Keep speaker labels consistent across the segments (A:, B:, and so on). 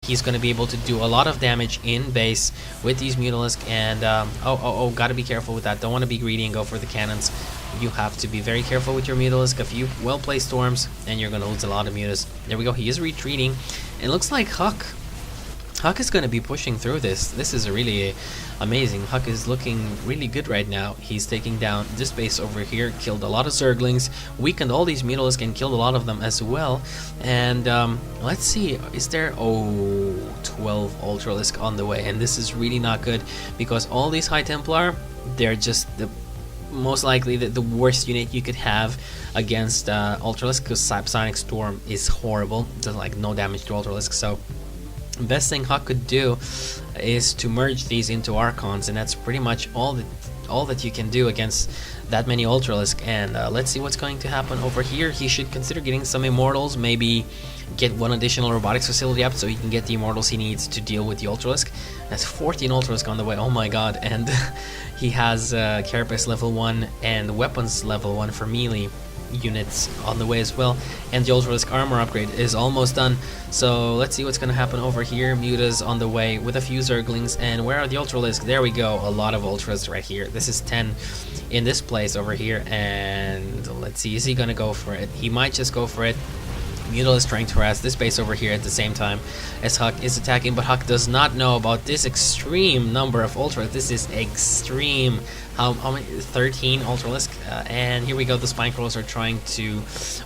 A: He's going to be able to do a lot of damage in base with these Mutalisk, and gotta be careful with that. Don't want to be greedy and go for the cannons. You have to be very careful with your Mutalisk. A few well-placed storms and you're going to lose a lot of mutas. There we go, he is retreating. It looks like HuK is going to be pushing through this. This is really amazing. HuK is looking really good right now. He's taking down this base over here, killed a lot of Zerglings, weakened all these Mutalisk and killed a lot of them as well. And let's see, is there 12 Ultralisk on the way, and this is really not good because all these High Templar, they're just the most likely the worst unit you could have against Ultralisk, because Sonic Storm is horrible, does like no damage to Ultralisk. So best thing HuK could do is to merge these into Archons, and that's pretty much all that you can do against that many Ultralisk. And let's see what's going to happen over here. He should consider getting some Immortals, maybe get one additional robotics facility up so he can get the Immortals he needs to deal with the Ultralisk. That's 14 Ultralisk on the way, oh my god. And he has Carapace level 1 and weapons level 1 for melee units on the way as well, and the Ultralisk armor upgrade is almost done. So let's see what's gonna happen over here. Muta's on the way with a few Zerglings, and where are the Ultralisk? There we go, a lot of Ultras right here. This is 10 in this place over here, and let's see, is he gonna go for it? He might just go for it. Mutal is trying to harass this base over here at the same time as HuK is attacking, but HuK does not know about this extreme number of Ultras. This is extreme. How many? 13 Ultralisk, and here we go. The Spinecrawlers are trying to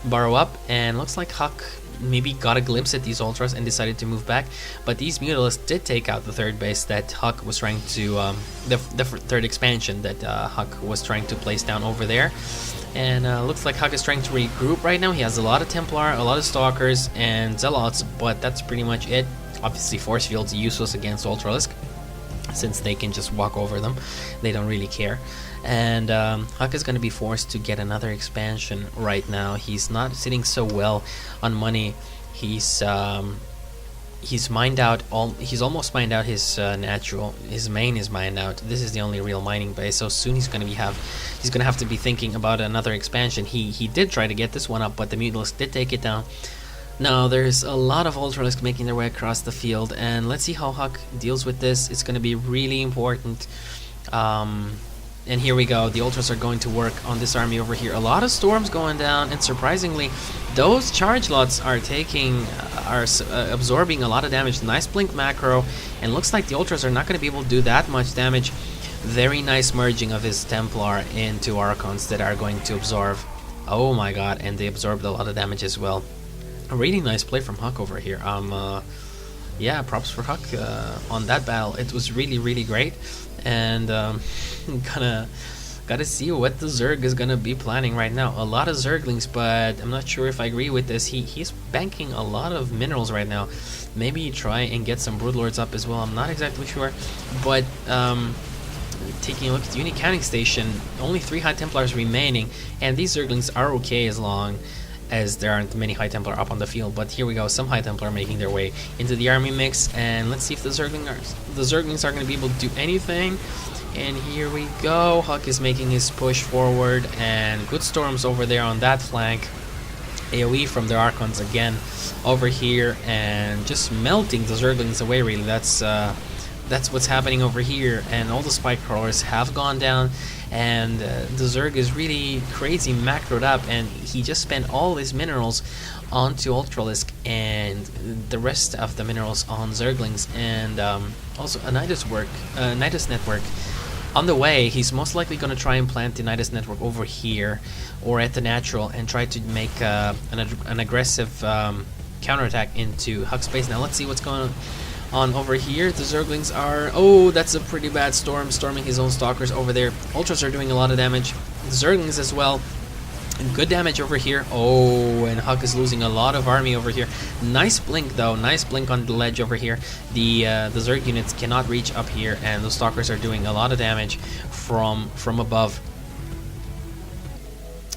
A: burrow up, and looks like HuK maybe got a glimpse at these Ultras and decided to move back. But these Mutalisks did take out the third base that HuK was trying to, the third expansion that HuK was trying to place down over there. And looks like HuK is trying to regroup right now. He has a lot of Templar, a lot of Stalkers, and Zealots, but that's pretty much it. Obviously, Force Field's useless against Ultralisk, since they can just walk over them. They don't really care. And HuK is going to be forced to get another expansion right now. He's not sitting so well on money. He's mined out he's almost mined out his natural. His main is mined out. This is the only real mining base, so soon he's gonna have to be thinking about another expansion. He did try to get this one up, but the Mutalisk did take it down. Now there's a lot of Ultralisk making their way across the field, and let's see how HuK deals with this. It's gonna be really important. And here we go, the Ultras are going to work on this army over here. A lot of storms going down, and surprisingly, those charge lots are absorbing a lot of damage. Nice blink macro, and looks like the Ultras are not going to be able to do that much damage. Very nice merging of his Templar into Archons that are going to absorb. Oh my god, and they absorbed a lot of damage as well. A really nice play from HuK over here. Yeah, props for HuK on that battle. It was really, really great. And gotta see what the Zerg is gonna be planning right now. A lot of Zerglings, but I'm not sure if I agree with this. He's banking a lot of minerals right now. Maybe try and get some Broodlords up as well. I'm not exactly sure, but taking a look at the unit counting station, only 3 High Templars remaining, and these Zerglings are okay as long as there aren't many High Templar up on the field. But here we go, some High Templar making their way into the army mix, and let's see if the Zerglings are going to be able to do anything. And here we go, HuK is making his push forward, and good storms over there on that flank. AoE from the Archons again over here, and just melting the Zerglings away. Really, that's what's happening over here. And all the Spike Crawlers have gone down, and the Zerg is really crazy macroed up, and he just spent all his minerals onto Ultralisk and the rest of the minerals on Zerglings. And also a Nidus network on the way. He's most likely going to try and plant the Nidus network over here or at the natural and try to make an aggressive counterattack into HuK's base. Now let's see what's going on over here. The Zerglings are... oh, that's a pretty bad storm, storming his own Stalkers over there. Ultras are doing a lot of damage. The Zerglings as well. Good damage over here. Oh, and HuK is losing a lot of army over here. Nice blink though, nice blink on the ledge over here. The Zerg units cannot reach up here, and the Stalkers are doing a lot of damage from above.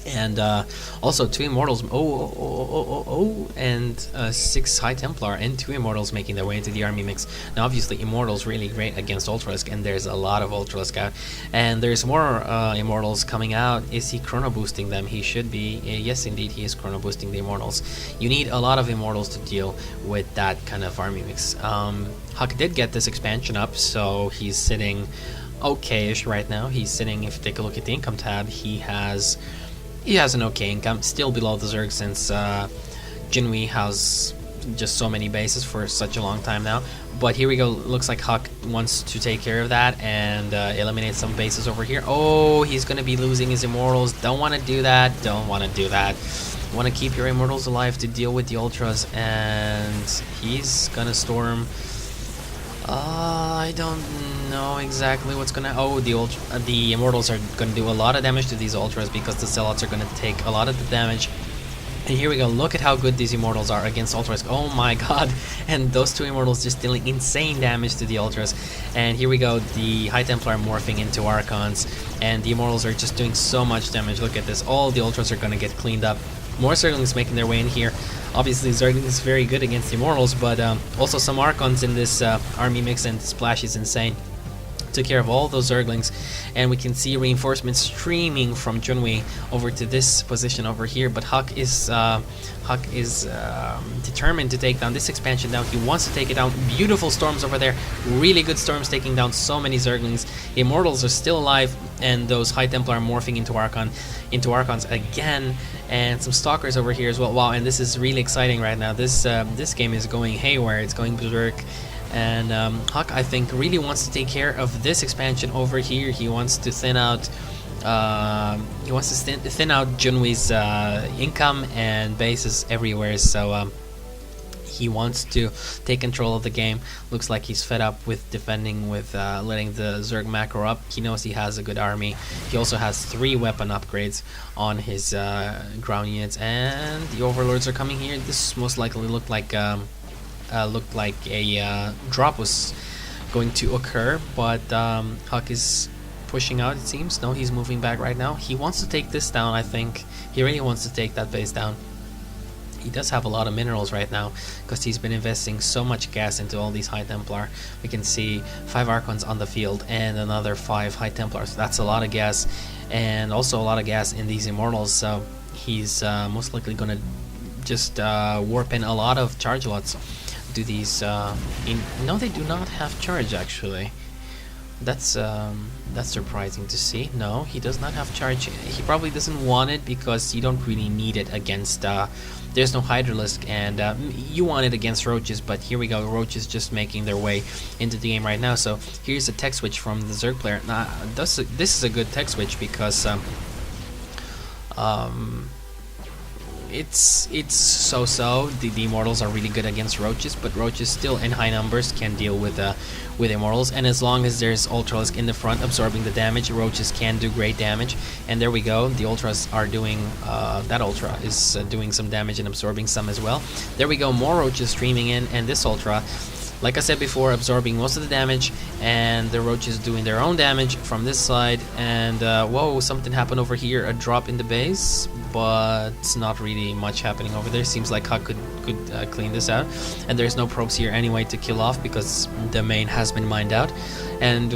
A: And also 2 Immortals, and 6 High Templar and 2 Immortals making their way into the army mix. Now obviously Immortals really great against Ultralisk, and there's a lot of Ultralisk out. And there's more Immortals coming out. Is he chrono boosting them? He should be. Yes indeed, he is chrono boosting the Immortals. You need a lot of Immortals to deal with that kind of army mix. HuK did get this expansion up, so he's sitting okay-ish right now. He's sitting, if you take a look at the income tab, he has an okay income, still below the Zerg, since junwi has just so many bases for such a long time now. But here we go, looks like HuK wants to take care of that and eliminate some bases over here. Oh, he's going to be losing his Immortals. Don't want to do that, don't want to do that. Want to keep your Immortals alive to deal with the Ultras, and he's going to storm. I don't know exactly what's gonna. Oh, the Immortals are gonna do a lot of damage to these Ultras because the Zealots are gonna take a lot of the damage. And here we go. Look at how good these Immortals are against Ultras. Oh my god! And those 2 Immortals just dealing insane damage to the Ultras. And here we go. The High Templar are morphing into Archons, and the Immortals are just doing so much damage. Look at this. All the Ultras are gonna get cleaned up. More Zerglings making their way in here. Obviously, Zergling is very good against the Immortals, but also some Archons in this army mix, and Splash is insane. Took care of all those Zerglings, and we can see reinforcements streaming from junwi over to this position over here. But HuK is determined to take down this expansion down. He wants to take it down. Beautiful storms over there, really good storms taking down so many Zerglings. The Immortals are still alive, and those High Templar are morphing into Archons again, and some Stalkers over here as well. Wow, and this is really exciting right now. This game is going haywire. It's going berserk. And HuK, I think, really wants to take care of this expansion over here. He wants to thin out thin out junwi's income and bases everywhere. So he wants to take control of the game. Looks like he's fed up with defending, with letting the Zerg macro up. He knows he has a good army. He also has 3 weapon upgrades on his ground units, and the Overlords are coming here. This most likely looked like a drop was going to occur, but HuK is pushing out, it seems. No, he's moving back right now. He wants to take this down, I think. He really wants to take that base down. He does have a lot of minerals right now because he's been investing so much gas into all these High Templar. We can see 5 Archons on the field and another 5 High Templars. That's a lot of gas, and also a lot of gas in these Immortals. So he's most likely going to just warp in a lot of charge lots. Do these no, they do not have charge, actually. That's surprising to see. No, he does not have charge. He probably doesn't want it because you don't really need it against there's no Hydralisk, and you want it against Roaches, but here we go. Roaches just making their way into the game right now. So here's a tech switch from the Zerg player. Now this is a good tech switch because it's so-so. The Immortals are really good against Roaches, but Roaches still in high numbers can deal with Immortals, and as long as there's Ultralisk in the front absorbing the damage, Roaches can do great damage. And there we go, the Ultras are doing that Ultra is doing some damage and absorbing some as well. There we go, more Roaches streaming in, and this Ultra, like I said before, absorbing most of the damage, and the Roaches doing their own damage from this side. And whoa, something happened over here, a drop in the base, but it's not really much happening over there. Seems like HuK could clean this out, and there's no probes here anyway to kill off because the main has been mined out. And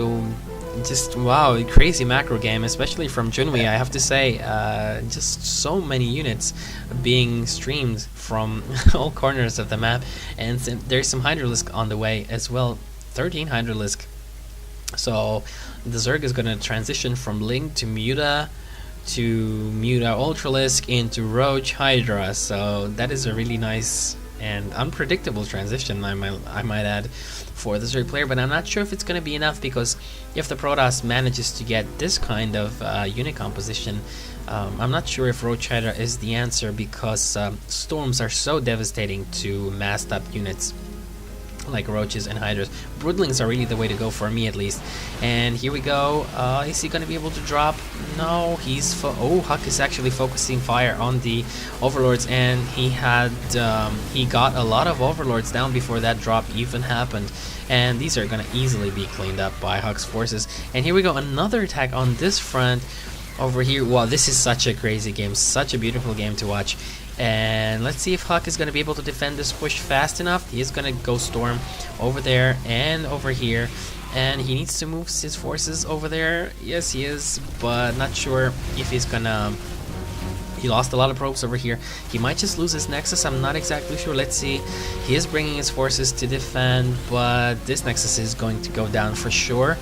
A: just wow, crazy macro game, especially from junwi, I have to say. Just so many units being streamed from all corners of the map, and there's some Hydralisk on the way as well. 13 Hydralisk. So the Zerg is going to transition from Link to Muta Ultralisk into Roach Hydra. So that is a really nice and unpredictable transition, I might add, for the Zerg player. But I'm not sure if it's going to be enough, because if the Protoss manages to get this kind of unit composition, I'm not sure if Roach Hydra is the answer, because storms are so devastating to massed up units like Roaches and Hydras. Broodlings are really the way to go, for me at least. And here we go. Is he going to be able to drop? No, he's HuK is actually focusing fire on the Overlords, and he got a lot of Overlords down before that drop even happened. And these are going to easily be cleaned up by HuK's forces. And here we go, another attack on this front. over here. Wow, this is such a crazy game, such a beautiful game to watch. And let's see if HuK is going to be able to defend this push fast enough. He is going to go storm over there and over here, and he needs to move his forces over there. Yes, he is, but not sure if he's gonna. He lost a lot of probes over here. He might just lose his nexus. I'm not exactly sure. Let's see. He is bringing his forces to defend, but this nexus is going to go down for sure.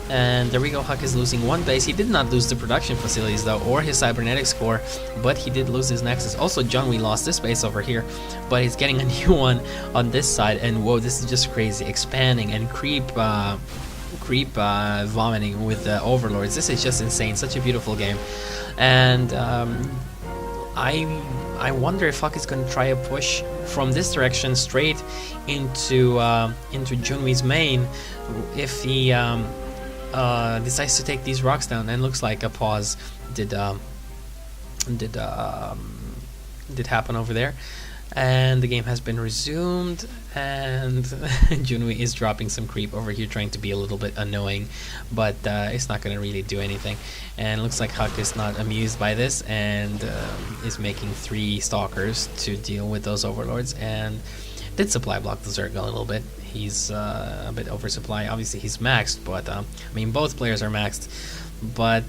A: And there we go. HuK is losing one base. He did not lose the production facilities though, or his cybernetics core, but he did lose his nexus. Also, junwi lost this base over here, but he's getting a new one on this side. And whoa, this is just crazy. Expanding and creep vomiting with the overlords. This is just insane. Such a beautiful game. And I wonder if HuK is going to try a push from this direction straight into junwi's main if he decides to take these rocks down. And looks like a pause did happen over there, and the game has been resumed, and junwi is dropping some creep over here, trying to be a little bit annoying, but it's not going to really do anything. And looks like HuK is not amused by this, and is making 3 stalkers to deal with those overlords, and did supply block the Zerg a little bit. He's a bit oversupply. Obviously he's maxed, but I mean, both players are maxed, but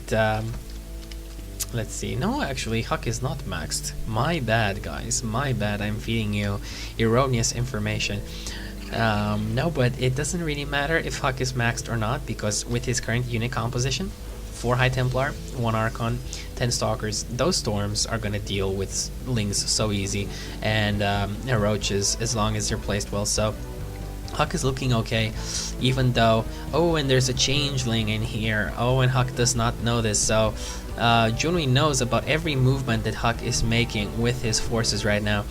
A: let's see. No, actually, HuK is not maxed. My bad, guys. My bad. I'm feeding you erroneous information. No, but it doesn't really matter if HuK is maxed or not, because with his current unit composition, 4 High Templar, 1 Archon, 10 Stalkers, those storms are going to deal with Lings so easy, and Roaches, as long as they're placed well. So HuK is looking okay, even though, oh, and there's a changeling in here. Oh, and HuK does not know this. So junwi knows about every movement that HuK is making with his forces right now.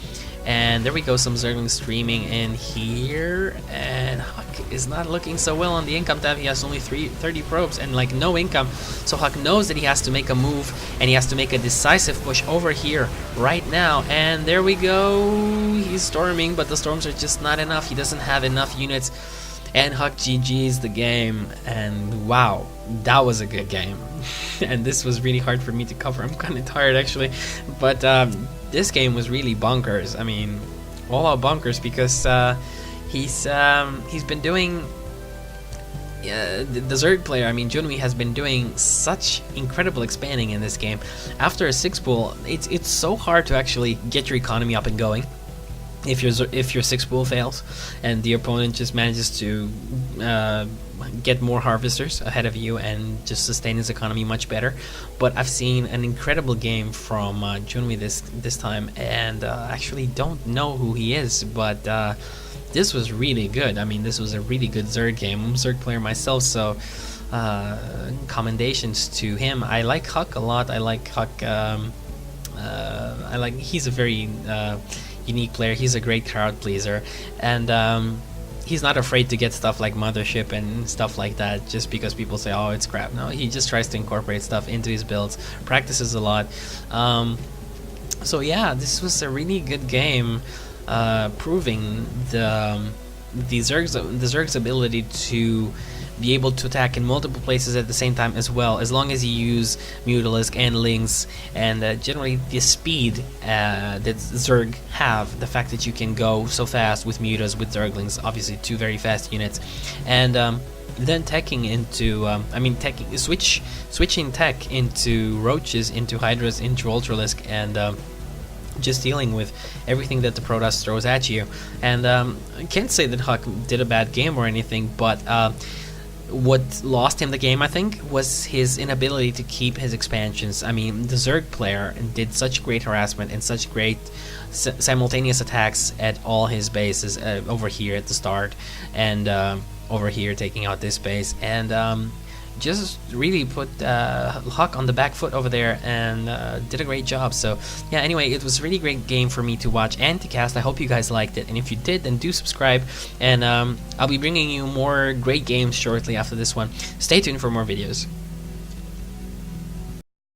A: And there we go, some Zerglings streaming in here, and HuK is not looking so well on the income tab. He has only 30 probes and like no income, so HuK knows that he has to make a move, and he has to make a decisive push over here right now. And there we go, he's storming, but the storms are just not enough. He doesn't have enough units, and HuK GG's the game. And wow, that was a good game. And this was really hard for me to cover. I'm kind of tired actually, but this game was really bonkers. I mean, all out bonkers, because he's been doing the Zerg player. I mean, junwi has been doing such incredible expanding in this game. After a 6 pool, it's so hard to actually get your economy up and going if your 6 pool fails, and the opponent just manages to get more harvesters ahead of you and just sustain his economy much better. But I've seen an incredible game from junwi this time, and actually don't know who he is, but this was really good. I mean, this was a really good Zerg game. I'm a Zerg player myself, so commendations to him. I like HuK a lot. I like HuK. He's a very unique player. He's a great crowd pleaser, and he's not afraid to get stuff like Mothership and stuff like that just because people say, oh, it's crap. No, he just tries to incorporate stuff into his builds, practices a lot. So yeah, this was a really good game, proving the Zerg's ability to be able to attack in multiple places at the same time as well, as long as you use Mutalisk and Lings, and generally the speed that Zerg have, the fact that you can go so fast with Mutas, with Zerglings, obviously 2 very fast units, and then teching into, switching tech into Roaches, into Hydras, into Ultralisk, and just dealing with everything that the Protoss throws at you. And I can't say that HuK did a bad game or anything, but what lost him the game, I think, was his inability to keep his expansions. I mean, the Zerg player did such great harassment and such great simultaneous attacks at all his bases, over here at the start, and over here taking out this base, and just really put HuK on the back foot over there, and did a great job. So yeah, anyway, it was a really great game for me to watch and to cast. I hope you guys liked it, and if you did, then do subscribe, and I'll be bringing you more great games shortly after this one. Stay tuned for more videos.